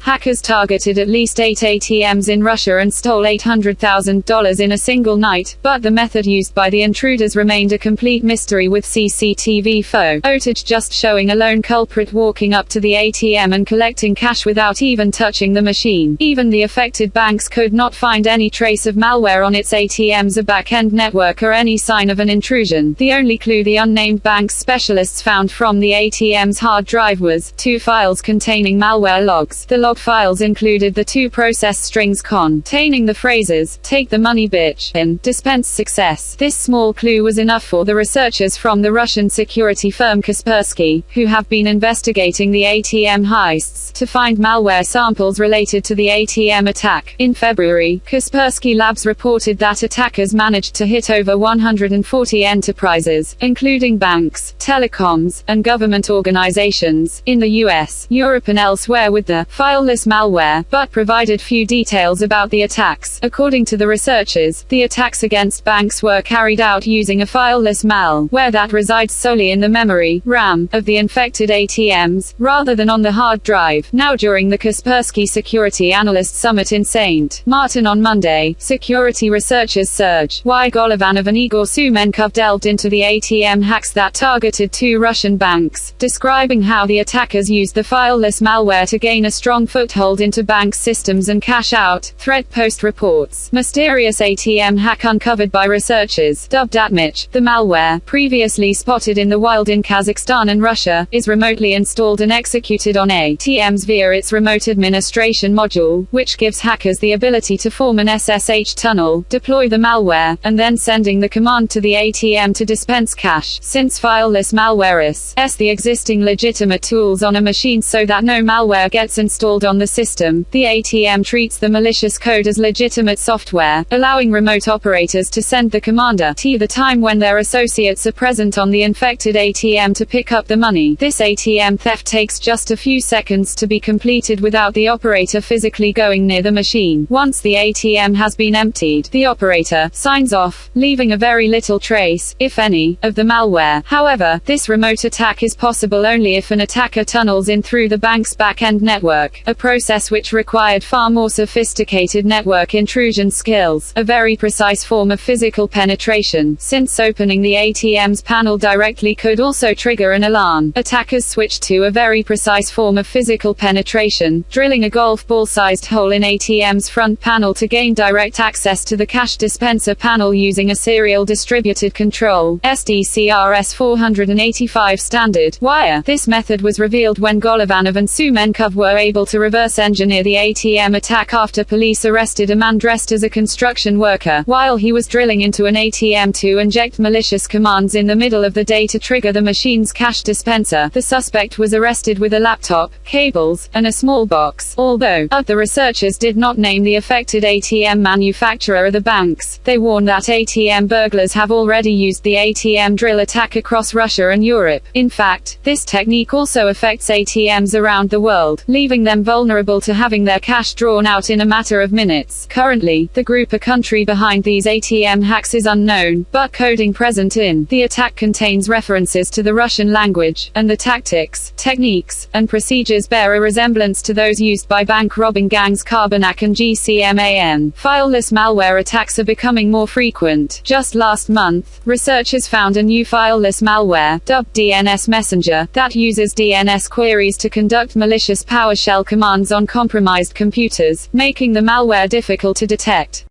Hackers targeted at least 8 ATMs in Russia and stole $800,000 in a single night, but the method used by the intruders remained a complete mystery, with CCTV footage just showing a lone culprit walking up to the ATM and collecting cash without even touching the machine. Even the affected banks could not find any trace of malware on its ATMs, a backend network, or any sign of an intrusion. The only clue the unnamed bank's specialists found from the ATM's hard drive was 2 files containing malware logs. The log files included the 2 process strings containing the phrases, "Take the money, bitch," and "Dispense Success." This small clue was enough for the researchers from the Russian security firm Kaspersky, who have been investigating the ATM heists, to find malware samples related to the ATM attack. In February, Kaspersky Labs reported that attackers managed to hit over 140 enterprises, including banks, telecoms, and government organizations, in the US, Europe and elsewhere with the Fileless Malware, but provided few details about the attacks. According to the researchers, the attacks against banks were carried out using a fileless malware that resides solely in the memory (RAM) of the infected ATMs, rather than on the hard drive. Now, during the Kaspersky Security Analyst Summit in St. Martin on Monday, security researchers Sergey Golovanov and Igor Sumenkov delved into the ATM hacks that targeted 2 Russian banks, describing how the attackers used the fileless malware to gain a strong foothold into bank systems and cash out. Threat Post reports mysterious ATM hack uncovered by researchers, dubbed ATMs. The malware, previously spotted in the wild in Kazakhstan and Russia, is remotely installed and executed on ATMs via its remote administration module, which gives hackers the ability to form an SSH tunnel, deploy the malware, and then sending the command to the ATM to dispense cash. Since fileless malware is the existing legitimate tools on a machine so that no malware gets installed on the system, the ATM treats the malicious code as legitimate software, allowing remote operators to send the commander to the time when their associates are present on the infected ATM to pick up the money. This ATM theft takes just a few seconds to be completed without the operator physically going near the machine. Once the ATM has been emptied, the operator signs off, leaving a very little trace, if any, of the malware. However, this remote attack is possible only if an attacker tunnels in through the bank's back-end network, a process which required far more sophisticated network intrusion skills, a very precise form of physical penetration, since opening the ATM's panel directly could also trigger an alarm. Attackers switched to a very precise form of physical penetration, drilling a golf ball-sized hole in ATM's front panel to gain direct access to the cash dispenser panel using a serial distributed control (SDCRS 485) standard wire. This method was revealed when Golovanov and Sumenkov were able to reverse engineer the ATM attack after police arrested a man dressed as a construction worker while he was drilling into an ATM to inject malicious commands in the middle of the day to trigger the machine's cash dispenser. The suspect was arrested with a laptop, cables, and a small box. Although the researchers did not name the affected ATM manufacturer or the banks, they warn that ATM burglars have already used the ATM drill attack across Russia and Europe. In fact, this technique also affects ATMs around the world, leaving them vulnerable to having their cash drawn out in a matter of minutes. Currently, the group or country behind these ATM hacks is unknown, but coding present in the attack contains references to the Russian language, and the tactics, techniques, and procedures bear a resemblance to those used by bank robbing gangs Carbonac and GCMAN. Fileless malware attacks are becoming more frequent. Just last month, researchers found a new fileless malware, dubbed DNS Messenger, that uses DNS queries to conduct malicious PowerShell commands on compromised computers, making the malware difficult to detect.